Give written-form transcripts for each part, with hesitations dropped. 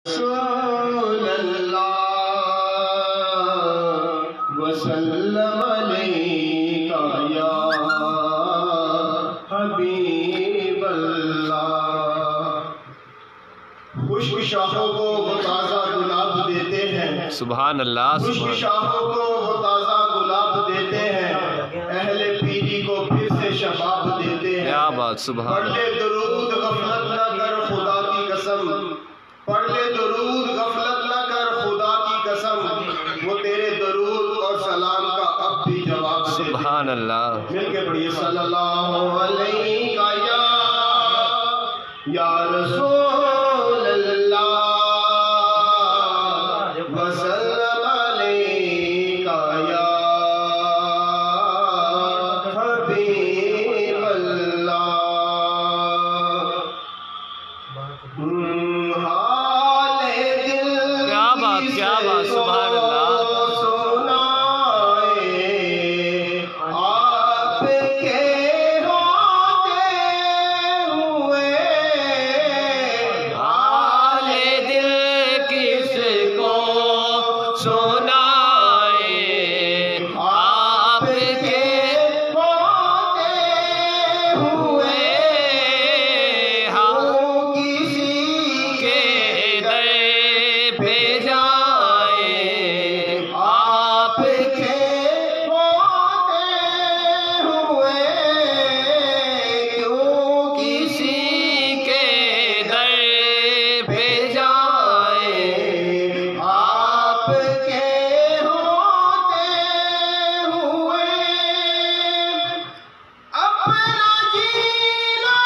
رسول اللہ وسلم علیک یا حبیب اللہ۔ خشک شاخوں کو وہ تازہ گلاب دیتے ہیں، سبحان اللہ، خشک شاخوں کو وہ تازہ گلاب دیتے ہیں، اہل پیری کو پھر سے شباب دیتے ہیں۔ کیا بات، سبحان پڑھ لے درود غفلت نہ کر خدا کی قسم، پڑھ لے درود غفلت نہ کر خدا کی قسم، وہ تیرے درود اور سلام کا اب بھی جواب دے دے۔ سبحان اللہ، مل کے پڑھیے صلی اللہ علیہ یا رسول اللہ وسلم علیک یا حبیب اللہ۔ حال دل کیا بات، کیا بات، سبحان اللہ۔ آپ کے ہوتے ہوئے حال دل کس کو سنائے، آپ کے ہوتے ہوئے ہم کسی کے در پہ جائے، آپ کے ہوتے ہوئے کیوں کسی کے در پہ جائے، آپ کے ہوتے ہوئے اپنا جینا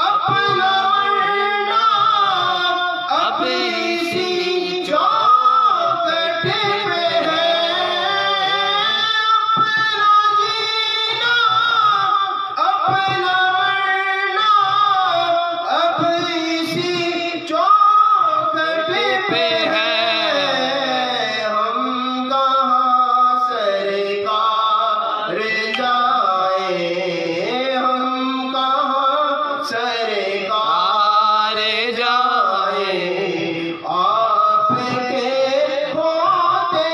اپنا مرنا اب اسی چوکھٹ پہ ہے، اپنا جینا اپنا مرنا اب اسی چوکھٹ پہ ہے۔ ہم کہاں سرکار جائے، ہم کہاں سرکار جائے، آپ کے ہوتے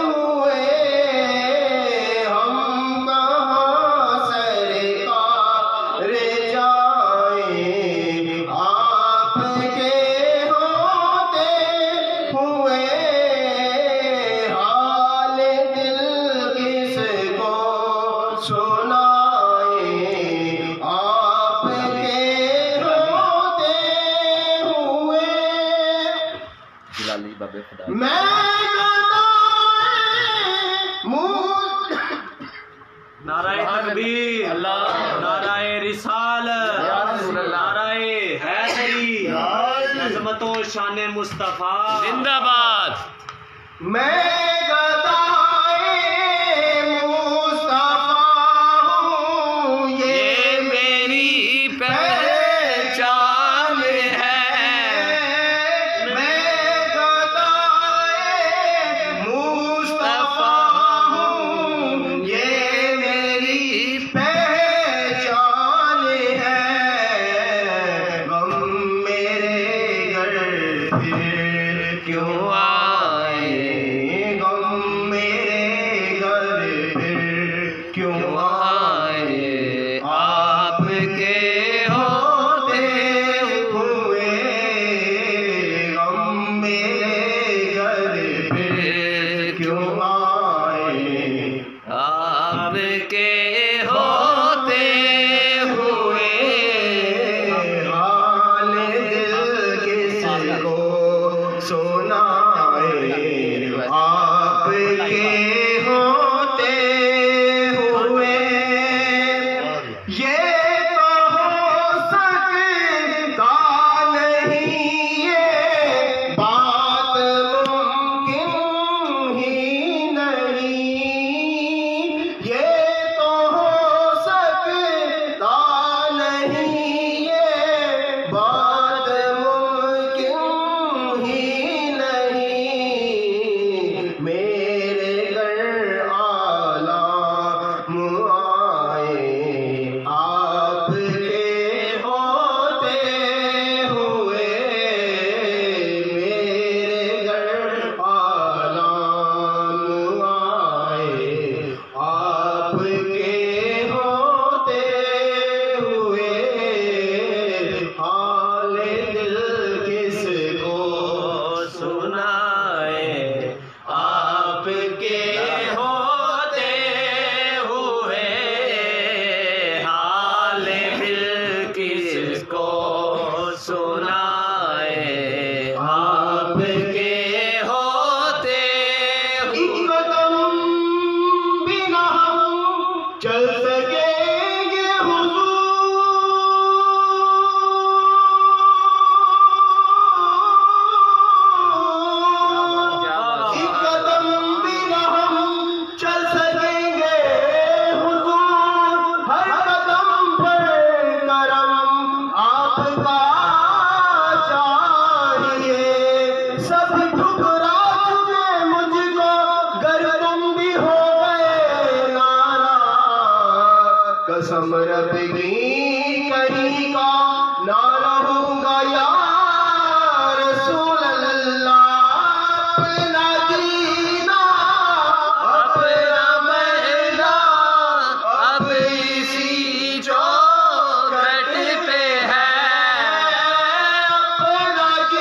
ہوئے ہم کہاں سرکار جائے، آپ کے ہوتے ہوئے حال دل کس کو سنائے، آپ کے ہوتے ہوئے جلالی باب خدا۔ میں نعرہ تکبیر، نعرہ رسالت، نعرہ حیدری، عظمت و شان مصطفیٰ زندہ باد۔ میں گدائے مصطفیٰ ہوں، یہ میری پہچان ہے، میں گدائے مصطفیٰ ہوں، یہ میری پہچان ہے۔ غم میرے گھر پھر کیوں آئے، غم میرے گھر پھر کیوں آئے، آپ کے ہوتے ہوئے غم میرے گھر پھر کیوں آئے، آپ کے ہوتے ہوئے حال دل کس کو سنائے، آپ کے ہوتے ہوئے یہ تو ہو سکتا نہیں، یہ بات ممکن ہی نہیں، یہ تو ہو سکتا نہیں، یہ بات ممکن ہی نہیں،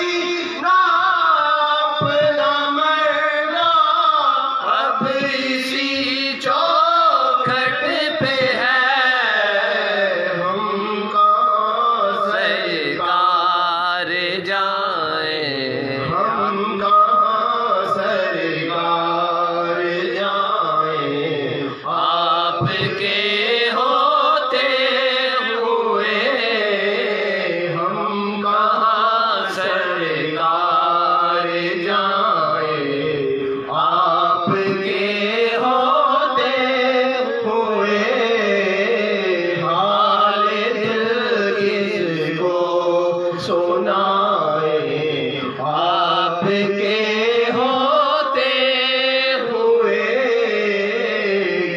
कोई ना अपना मरना, अब इसी चौखट पे है हम कहाँ सरकार जाए, हम कहाँ सरकार जाए। आपके होते हुए हम कहाँ सरकार जाए। आपके होते हुए हाल दिल किसको सुनाए। आपके होते हुए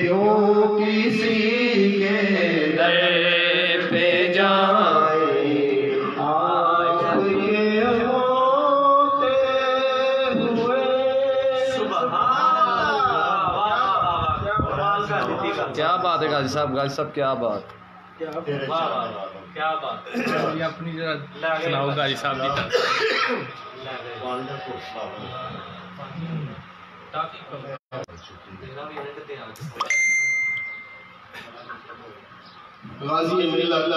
क्यों किसी के दर पे जाए, आपके होते हुए। क्या बात है गाजी साहब क्या बात। क्या बात ये अपनी जरा सुनाओ गाजी साहब की तरफ। गाजी मिल्लत,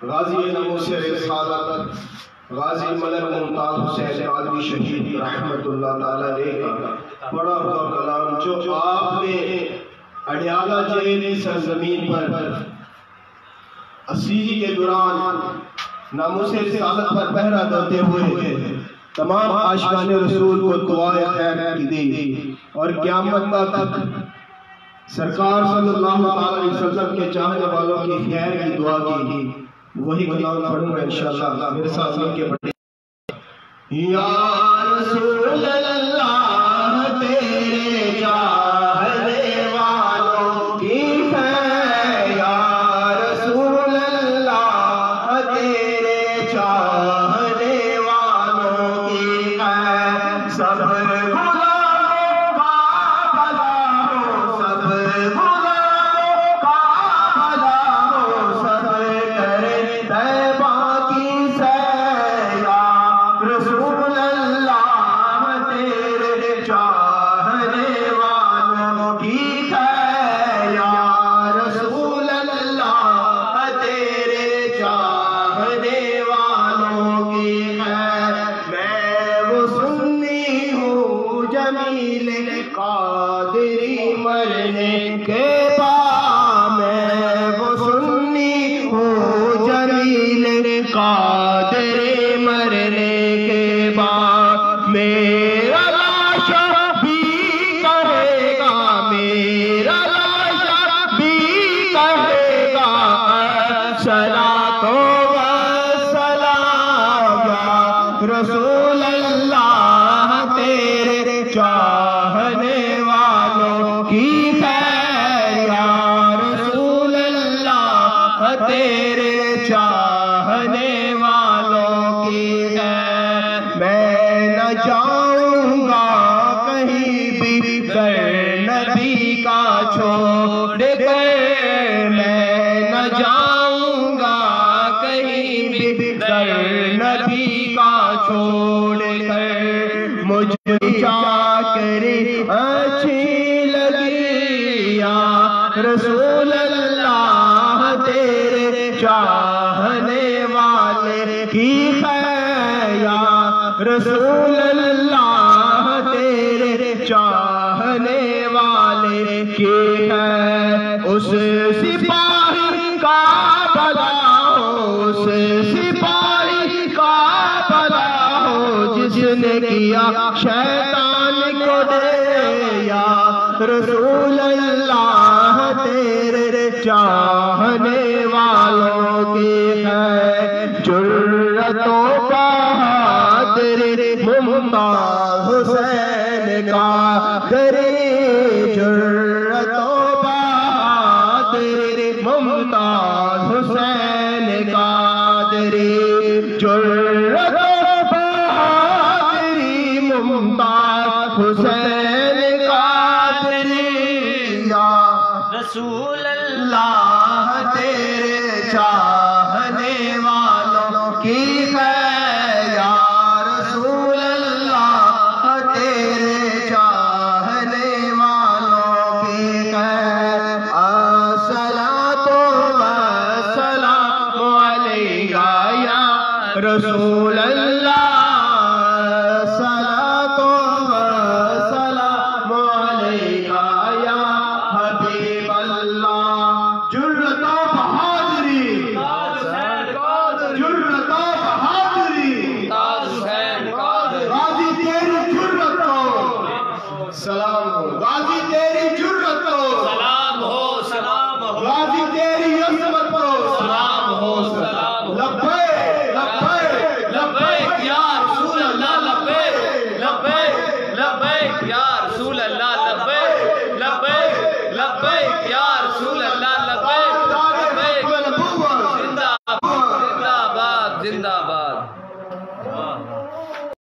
गाजी नमूसे रिसालत, गाजी मलक मुमताज हुसैन कादरी शहीद रहमतुल्लाह ताला अलैह बड़ा हुआ कलाम जो आपने अडियाला जेल की सरजमीन पर असीरी के दौरान नामूसे रिसालत पर पहरा देते हुए तमाम आशिकान रसूल को दुआए खैर की दी और क़यामत तक सरकार सल्लल्लाहु अलैहि वसल्लम के चाहने वालों की खैर की दुआ की। वही कलाम पढ़ूंगा इंशाअल्लाह। मेरे साथ मिलके पढ़ें। या रसूल अल्लाह तेरे चाहने वालों की खैर, या रसूल अल्लाह तेरे चाहने वालों की खैर। सब गुलामों का भला हो, सब गुलामों का भला हो, सब करे तैबा की सैर। या रसूल अल्लाह तेरे चाहने वालों की खैर, या रसूल अल्लाह तेरे चाहने वालों की खैर। मैं वो सुन्नी हूँ जमील कादरी मरने के बाद, मैं वो सुन्नी हूँ जमील कादरी मरने के बाद। मेरा लाशा भी कहेगा, मेरा लाशा भी कहेगा सलातो व सलाम। या रसूल अल्लाह तेरे चाहने वालों की खैर, या रसूल अल्लाह तेरे चाहने वालों की खैर। मैं न जाऊंगा कहीं भी कर नबी का छोड़ कर, मैं न जाऊंगा कहीं भी कर नबी का छोड़ कर। मुझे चाकरी अच्छी लगी, या रसूल अल्लाह तेरे चाहने वाले की खैर, या रसूल अल्लाह तेरे चाहने वाले की खैर। उस सिपाही का भला हो, उस सिपाही का भला हो जिसने किया शैतान को दे। या रसूल अल्लाह तेरे चाहने वालों की है। जुर्रतों का तेरे मुमताज हुसैन का तेरे, जुर्रतों का तेरे मुमताज हुसैन का तेरे, जुर्रतों का तेरी मुमताज हुसैन का तेरे। या रसूल अल्लाह तेरे चाह